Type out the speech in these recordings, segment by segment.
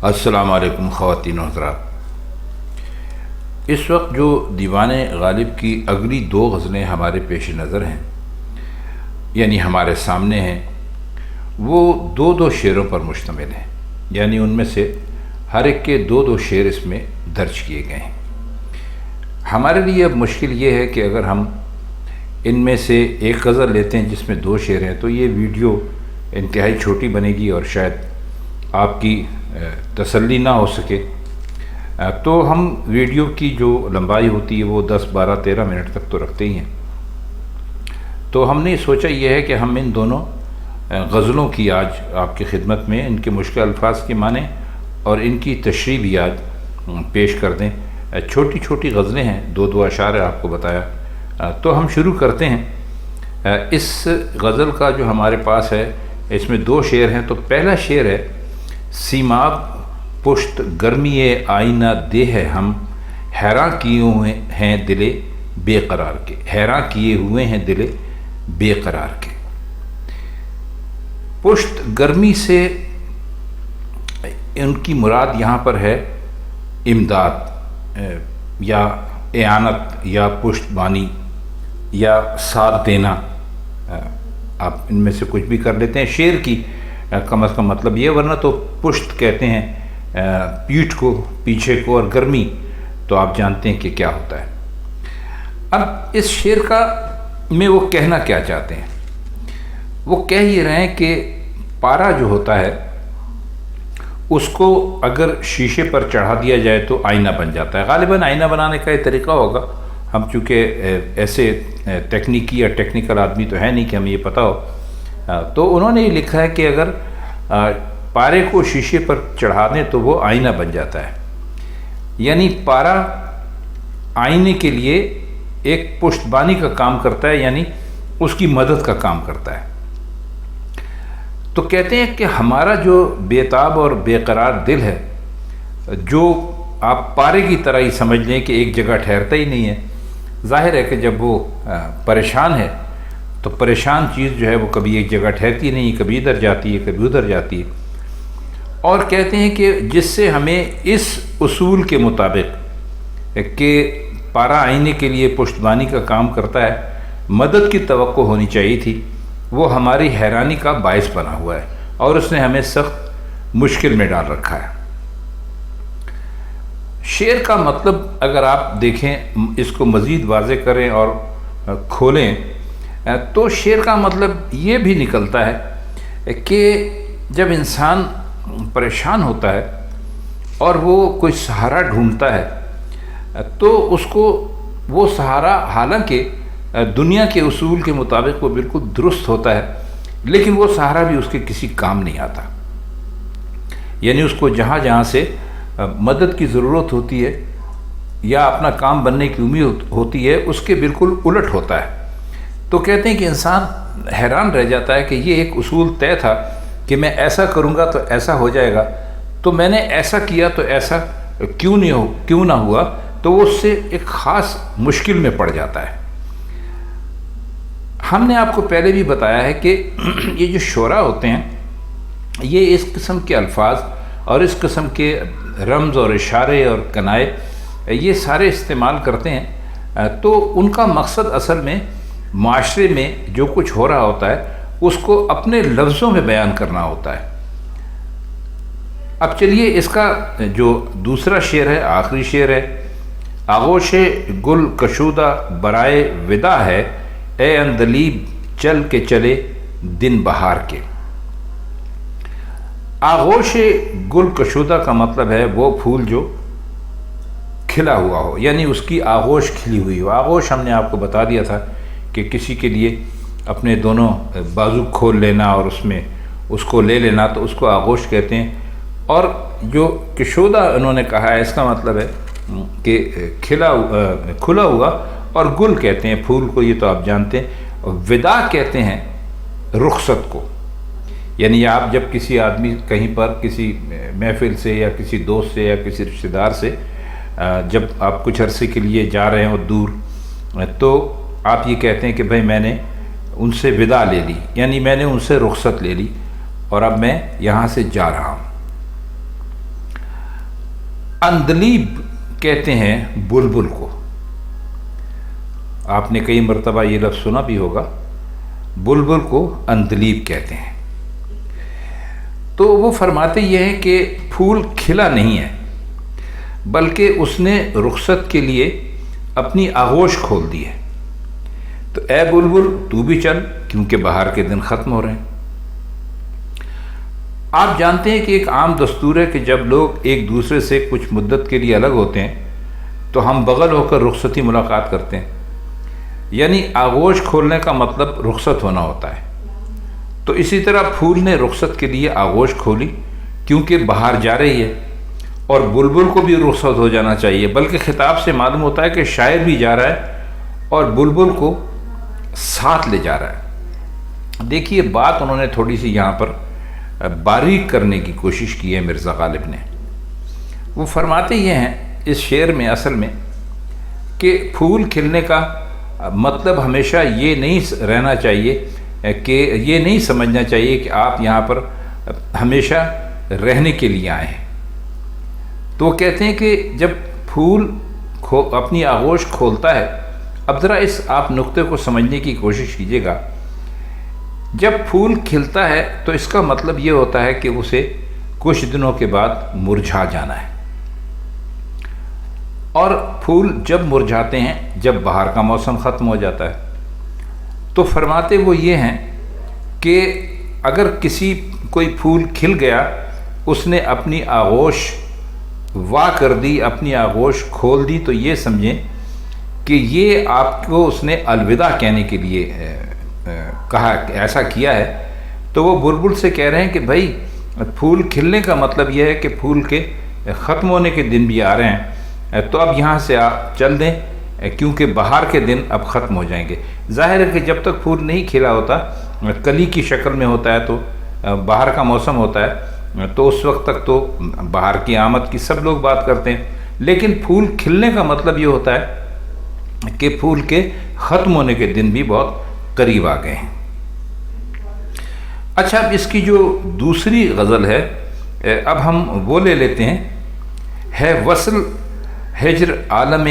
السلام علیکم خواتین و حضرات۔ اس وقت جو دیوان غالب کی اگلی 2 غزلیں ہمارے پیش نظر ہیں، یعنی ہمارے سامنے ہیں، وہ 2 شعروں پر مشتمل ہیں، یعنی ان میں سے ہر ایک کے 2 شعر اس میں درج کیے گئے ہیں۔ ہمارے لیے اب مشکل یہ ہے کہ اگر ہم ان میں سے ایک غزل لیتے ہیں جس میں 2 شعر ہیں تو یہ ویڈیو انتہائی چھوٹی بنے گی اور شاید آپ کی تسلی نہ ہو سکے، تو ہم ویڈیو کی جو لمبائی ہوتی ہے وہ 10، 12، 13 منٹ تک تو رکھتے ہی ہیں۔ تو ہم نے سوچا یہ ہے کہ ہم ان دونوں غزلوں کی آج آپ کی خدمت میں ان کے مشکل الفاظ کی معنی اور ان کی تشریح بھی آج پیش کر دیں۔ چھوٹی چھوٹی غزلیں ہیں، 2 اشعار آپ کو بتایا، تو ہم شروع کرتے ہیں۔ اس غزل کا جو ہمارے پاس ہے اس میں 2 شعر ہیں۔ تو پہلا شعر ہے: سیماب پشت گرمی آئینہ دہ ہے ہم، حیراں کیے ہوئے ہیں دل بے قرار کے، حیراں کیے ہوئے ہیں دل بے قرار کے۔ پشت گرمی سے ان کی مراد یہاں پر ہے امداد یا اعانت یا پشت بانی یا ساتھ دینا، آپ ان میں سے کچھ بھی کر لیتے ہیں۔ شعر کی کم از کم مطلب یہ، ورنہ تو پشت کہتے ہیں پیٹھ کو، پیچھے کو، اور گرمی تو آپ جانتے ہیں کہ کیا ہوتا ہے۔ اب اس شعر کا میں وہ کہنا کیا چاہتے ہیں؟ وہ کہہ یہ رہے ہیں کہ پارا جو ہوتا ہے اس کو اگر شیشے پر چڑھا دیا جائے تو آئینہ بن جاتا ہے۔ غالباً آئینہ بنانے کا یہ طریقہ ہوگا، ہم چونکہ ایسے تکنیکی یا ٹیکنیکل آدمی تو ہے نہیں کہ ہمیں یہ پتہ ہو، تو انہوں نے یہ لکھا ہے کہ اگر پارے کو شیشے پر چڑھا دیں تو وہ آئینہ بن جاتا ہے، یعنی پارا آئینے کے لیے ایک پشت بانی کا کام کرتا ہے، یعنی اس کی مدد کا کام کرتا ہے۔ تو کہتے ہیں کہ ہمارا جو بے تاب اور بے قرار دل ہے، جو آپ پارے کی طرح ہی سمجھ لیں کہ ایک جگہ ٹھہرتا ہی نہیں ہے، ظاہر ہے کہ جب وہ پریشان ہے تو پریشان چیز جو ہے وہ کبھی ایک جگہ ٹھہرتی نہیں، کبھی ادھر جاتی ہے، کبھی ادھر جاتی ہے۔ اور کہتے ہیں کہ جس سے ہمیں اس اصول کے مطابق کہ پارا آئینے کے لیے پشت بانی کا کام کرتا ہے، مدد کی توقع ہونی چاہیے تھی، وہ ہماری حیرانی کا باعث بنا ہوا ہے اور اس نے ہمیں سخت مشکل میں ڈال رکھا ہے۔ شعر کا مطلب اگر آپ دیکھیں، اس کو مزید واضح کریں اور کھولیں تو شعر کا مطلب یہ بھی نکلتا ہے کہ جب انسان پریشان ہوتا ہے اور وہ کوئی سہارا ڈھونڈتا ہے تو اس کو وہ سہارا، حالانکہ دنیا کے اصول کے مطابق وہ بالکل درست ہوتا ہے، لیکن وہ سہارا بھی اس کے کسی کام نہیں آتا، یعنی اس کو جہاں جہاں سے مدد کی ضرورت ہوتی ہے یا اپنا کام بننے کی امید ہوتی ہے اس کے بالکل الٹ ہوتا ہے۔ تو کہتے ہیں کہ انسان حیران رہ جاتا ہے کہ یہ ایک اصول طے تھا کہ میں ایسا کروں گا تو ایسا ہو جائے گا، تو میں نے ایسا کیا تو ایسا کیوں نہ ہوا، تو وہ اس سے ایک خاص مشکل میں پڑ جاتا ہے۔ ہم نے آپ کو پہلے بھی بتایا ہے کہ یہ جو شعراء ہوتے ہیں یہ اس قسم کے الفاظ اور اس قسم کے رمز اور اشارے اور کنائے یہ سارے استعمال کرتے ہیں، تو ان کا مقصد اصل میں معاشرے میں جو کچھ ہو رہا ہوتا ہے اس کو اپنے لفظوں میں بیان کرنا ہوتا ہے۔ اب چلیے اس کا جو دوسرا شعر ہے، آخری شعر ہے: آغوش گل کشودہ برائے ودا ہے، اے اندلیب چل کے چلے دن بہار کے۔ آغوش گل کشودہ کا مطلب ہے وہ پھول جو کھلا ہوا ہو، یعنی اس کی آغوش کھلی ہوئی ہو۔ آغوش ہم نے آپ کو بتا دیا تھا کہ کسی کے لیے اپنے دونوں بازو کھول لینا اور اس میں اس کو لے لینا، تو اس کو آغوش کہتے ہیں۔ اور جو کشودہ انہوں نے کہا ہے اس کا مطلب ہے کہ کھلا ہوا، اور گل کہتے ہیں پھول کو، یہ تو آپ جانتے ہیں۔ ودا کہتے ہیں رخصت کو، یعنی آپ جب کسی آدمی کہیں پر کسی محفل سے یا کسی دوست سے یا کسی رشتہ دار سے جب آپ کچھ عرصے کے لیے جا رہے ہیں اور دور، تو آپ یہ کہتے ہیں کہ بھائی میں نے ان سے ودا لے لی، یعنی میں نے ان سے رخصت لے لی اور اب میں یہاں سے جا رہا ہوں۔ اندلیب کہتے ہیں بلبل کو. آپ نے کئی مرتبہ یہ لفظ سنا بھی ہوگا، بلبل کو اندلیب کہتے ہیں. تو وہ فرماتے یہ ہیں کہ پھول کھلا نہیں ہے، بلکہ اس نے رخصت کے لیے اپنی آغوش کھول دی ہے. تو اے بلبل تو بھی چل، کیونکہ بہار کے دن ختم ہو رہے ہیں. آپ جانتے ہیں کہ ایک عام دستور ہے کہ جب لوگ ایک دوسرے سے کچھ مدت کے لیے الگ ہوتے ہیں تو ہم بغل ہو کر رخصتی ملاقات کرتے ہیں. یعنی آغوش کھولنے کا مطلب رخصت ہونا ہوتا ہے. تو اسی طرح پھول نے رخصت کے لیے آغوش کھولی، کیونکہ بہار جا رہی ہے اور بلبل کو بھی رخصت ہو جانا چاہیے. بلکہ خطاب سے معلوم ہوتا ہے کہ شاعر بھی جا رہا ہے اور بلبل کو ساتھ لے جا رہا ہے. دیکھیے بات انہوں نے تھوڑی سی یہاں پر باریک کرنے کی کوشش کی ہے مرزا غالب نے. وہ فرماتے یہ ہیں اس شعر میں اصل میں کہ پھول کھلنے کا مطلب ہمیشہ یہ نہیں رہنا چاہیے کہ یہ نہیں سمجھنا چاہیے کہ آپ یہاں پر ہمیشہ رہنے کے لیے آئے ہیں. تو وہ کہتے ہیں کہ جب پھول اپنی آغوش کھولتا ہے، اب ذرا اس آپ نقطے کو سمجھنے کی کوشش کیجیے گا. جب پھول کھلتا ہے تو اس کا مطلب یہ ہوتا ہے کہ اسے کچھ دنوں کے بعد مرجھا جانا ہے. اور پھول جب مرجھاتے ہیں جب بہار کا موسم ختم ہو جاتا ہے. تو فرماتے وہ یہ ہیں کہ اگر کوئی پھول کھل گیا، اس نے اپنی آغوش وا کر دی، اپنی آغوش کھول دی، تو یہ سمجھیں کہ یہ آپ کو اس نے الوداع کہنے کے لیے کہا، ایسا کیا ہے. تو وہ بلبل سے کہہ رہے ہیں کہ بھائی پھول کھلنے کا مطلب یہ ہے کہ پھول کے ختم ہونے کے دن بھی آ رہے ہیں، تو اب یہاں سے آپ چل دیں، کیونکہ بہار کے دن اب ختم ہو جائیں گے. ظاہر ہے کہ جب تک پھول نہیں کھلا ہوتا، کلی کی شکل میں ہوتا ہے، تو بہار کا موسم ہوتا ہے، تو اس وقت تک تو بہار کی آمد کی سب لوگ بات کرتے ہیں. لیکن پھول کھلنے کا مطلب یہ ہوتا ہے کہ پھول کے ختم ہونے کے دن بھی بہت قریب آ گئے ہیں. اچھا، اب اس کی جو دوسری غزل ہے اب ہم وہ لے لیتے ہیں. ہے وصل ہجر عالم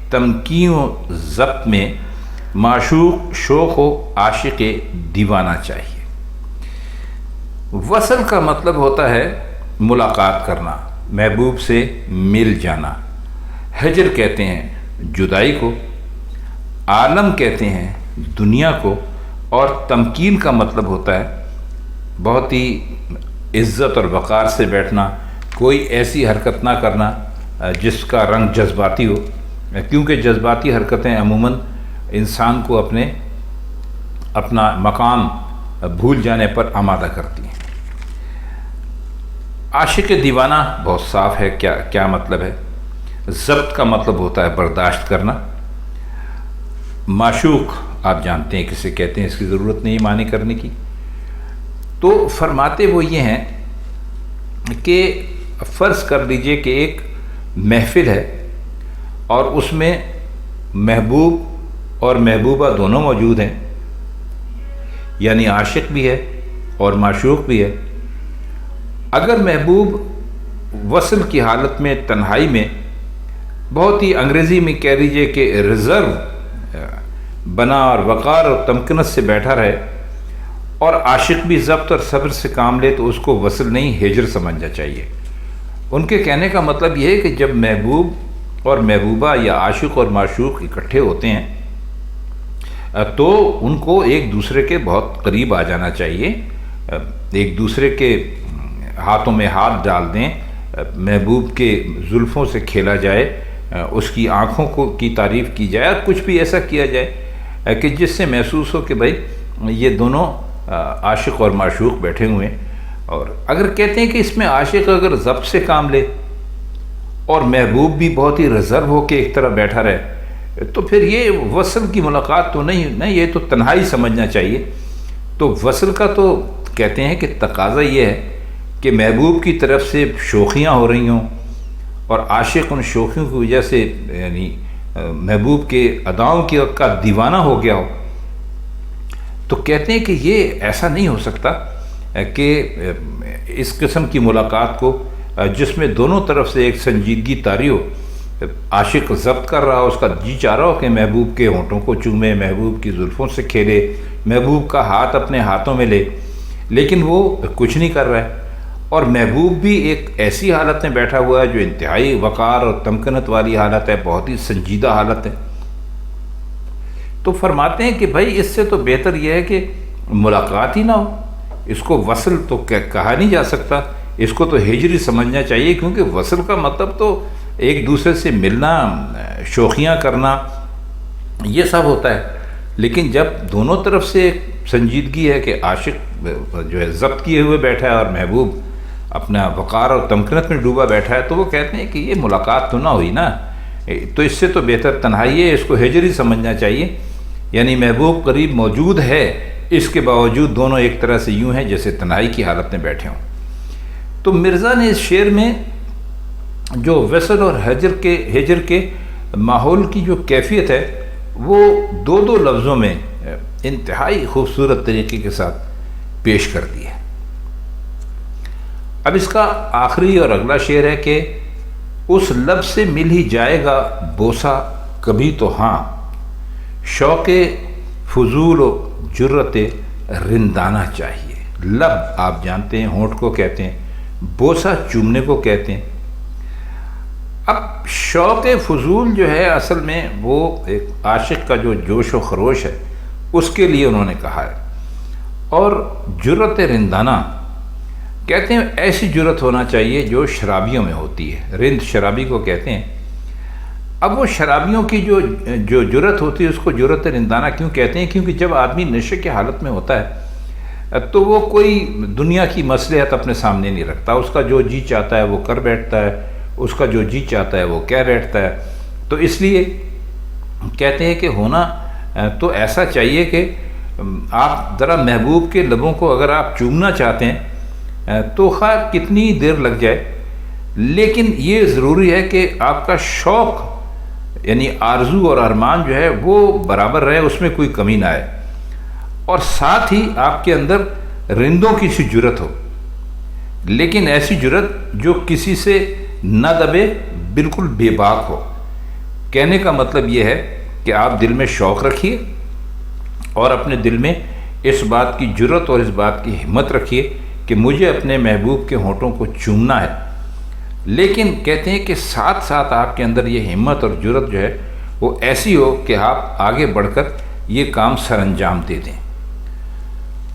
تمکین و ضبط میں، معشوق شوق و عاشق دیوانہ چاہیے. وصل کا مطلب ہوتا ہے ملاقات کرنا، محبوب سے مل جانا. ہجر کہتے ہیں جدائی کو، عالم کہتے ہیں دنیا کو، اور تمکین کا مطلب ہوتا ہے بہت ہی عزت اور وقار سے بیٹھنا، کوئی ایسی حرکت نہ کرنا جس کا رنگ جذباتی ہو، کیونکہ جذباتی حرکتیں عموماً انسان کو اپنا مقام بھول جانے پر آمادہ کرتی ہیں. عاشق دیوانہ بہت صاف ہے. کیا مطلب ہے؟ ضبط کا مطلب ہوتا ہے برداشت کرنا. معشوق آپ جانتے ہیں کسے کہتے ہیں، اس کی ضرورت نہیں معنی کرنے کی. تو فرماتے وہ یہ ہیں کہ فرض کر لیجئے کہ ایک محفل ہے اور اس میں محبوب اور محبوبہ دونوں موجود ہیں، یعنی عاشق بھی ہے اور معشوق بھی ہے. اگر محبوب وصل کی حالت میں تنہائی میں بہت ہی انگریزی میں کہہ لیجئے کہ ریزرو بنا اور وقار اور تمکنت سے بیٹھا رہے، اور عاشق بھی ضبط اور صبر سے کام لے، تو اس کو وصل نہیں ہجر سمجھنا چاہیے. ان کے کہنے کا مطلب یہ ہے کہ جب محبوب اور محبوبہ یا عاشق اور معشوق اکٹھے ہوتے ہیں تو ان کو ایک دوسرے کے بہت قریب آ جانا چاہیے، ایک دوسرے کے ہاتھوں میں ہاتھ ڈال دیں، محبوب کے زلفوں سے کھیلا جائے، اس کی آنکھوں کی تعریف کی جائے، اور کچھ بھی ایسا کیا جائے کہ جس سے محسوس ہو کہ بھائی یہ دونوں عاشق اور معشوق بیٹھے ہوئے ہیں. اور اگر کہتے ہیں کہ اس میں عاشق اگر ضبط سے کام لے اور محبوب بھی بہت ہی ریزرو ہو کے ایک طرح بیٹھا رہے، تو پھر یہ وصل کی ملاقات تو نہیں، یہ تو تنہائی سمجھنا چاہیے. تو وصل کا تو کہتے ہیں کہ تقاضا یہ ہے کہ محبوب کی طرف سے شوخیاں ہو رہی ہوں اور عاشق ان شوخیوں کی وجہ سے یعنی محبوب کے اداؤں کا دیوانہ ہو گیا ہو. تو کہتے ہیں کہ یہ ایسا نہیں ہو سکتا کہ اس قسم کی ملاقات کو جس میں دونوں طرف سے ایک سنجیدگی طاری ہو، عاشق ضبط کر رہا ہو، اس کا جی چاہ رہا ہو کہ محبوب کے ہونٹوں کو چومے، محبوب کی زلفوں سے کھیلے، محبوب کا ہاتھ اپنے ہاتھوں میں لے، لیکن وہ کچھ نہیں کر رہا ہے، اور محبوب بھی ایک ایسی حالت میں بیٹھا ہوا ہے جو انتہائی وقار اور تمکنت والی حالت ہے، بہت ہی سنجیدہ حالت ہے۔ تو فرماتے ہیں کہ بھائی اس سے تو بہتر یہ ہے کہ ملاقات ہی نہ ہو، اس کو وصل تو کہا نہیں جا سکتا، اس کو تو ہجری سمجھنا چاہیے، کیونکہ وصل کا مطلب تو ایک دوسرے سے ملنا، شوخیاں کرنا، یہ سب ہوتا ہے۔ لیکن جب دونوں طرف سے ایک سنجیدگی ہے کہ عاشق جو ہے ضبط کیے ہوئے بیٹھا ہے اور محبوب اپنا وقار اور تمکنت میں ڈوبا بیٹھا ہے، تو وہ کہتے ہیں کہ یہ ملاقات تو نہ ہوئی نا، تو اس سے تو بہتر تنہائی ہے، اس کو ہجری سمجھنا چاہیے، یعنی محبوب قریب موجود ہے، اس کے باوجود دونوں ایک طرح سے یوں ہیں جیسے تنہائی کی حالت میں بیٹھے ہوں۔ تو مرزا نے اس شعر میں جو وصل اور ہجر کے ماحول کی جو کیفیت ہے وہ دو لفظوں میں انتہائی خوبصورت طریقے کے ساتھ پیش کر دی ہے۔ اب اس کا آخری اور اگلا شعر ہے کہ اس لب سے مل ہی جائے گا بوسہ کبھی تو ہاں، شوق فضول و جرت رندانہ چاہیے۔ لب آپ جانتے ہیں ہونٹ کو کہتے ہیں، بوسہ چومنے کو کہتے ہیں۔ اب شوق فضول جو ہے اصل میں وہ ایک عاشق کا جو جوش و خروش ہے اس کے لیے انہوں نے کہا ہے، اور جرت رندانہ کہتے ہیں ایسی جرت ہونا چاہیے جو شرابیوں میں ہوتی ہے، رند شرابی کو کہتے ہیں۔ اب وہ شرابیوں کی جو جرت ہوتی ہے اس کو جرت رندانہ کیوں کہتے ہیں؟ کیونکہ جب آدمی نشے کی حالت میں ہوتا ہے تو وہ کوئی دنیا کی مصلحت اپنے سامنے نہیں رکھتا، اس کا جو جی چاہتا ہے وہ کر بیٹھتا ہے، اس کا جو جی چاہتا ہے وہ کہہ بیٹھتا ہے۔ تو اس لیے کہتے ہیں کہ ہونا تو ایسا چاہیے کہ آپ ذرا محبوب کے لبوں کو اگر آپ چومنا چاہتے ہیں تو خواہ کتنی دیر لگ جائے، لیکن یہ ضروری ہے کہ آپ کا شوق یعنی آرزو اور ارمان جو ہے وہ برابر رہے، اس میں کوئی کمی نہ آئے، اور ساتھ ہی آپ کے اندر رندوں کی سی جرت ہو، لیکن ایسی جرت جو کسی سے نہ دبے، بالکل بے باک ہو۔ کہنے کا مطلب یہ ہے کہ آپ دل میں شوق رکھیے اور اپنے دل میں اس بات کی جرت اور اس بات کی ہمت رکھیے کہ مجھے اپنے محبوب کے ہونٹوں کو چومنا ہے، لیکن کہتے ہیں کہ ساتھ ساتھ آپ کے اندر یہ ہمت اور جرت جو ہے وہ ایسی ہو کہ آپ آگے بڑھ کر یہ کام سر انجام دے دیں۔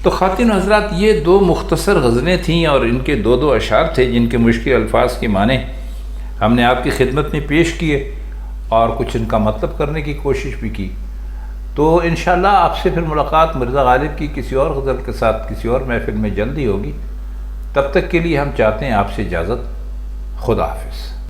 تو خواتین حضرات، یہ دو مختصر غزلیں تھیں اور ان کے دو اشعار تھے جن کے مشکل الفاظ کے معنی ہم نے آپ کی خدمت میں پیش کیے اور کچھ ان کا مطلب کرنے کی کوشش بھی کی۔ تو انشاءاللہ آپ سے پھر ملاقات مرزا غالب کی کسی اور غزل کے ساتھ کسی اور محفل میں جلدی ہوگی۔ تب تک کے لیے ہم چاہتے ہیں آپ سے اجازت۔ خدا حافظ۔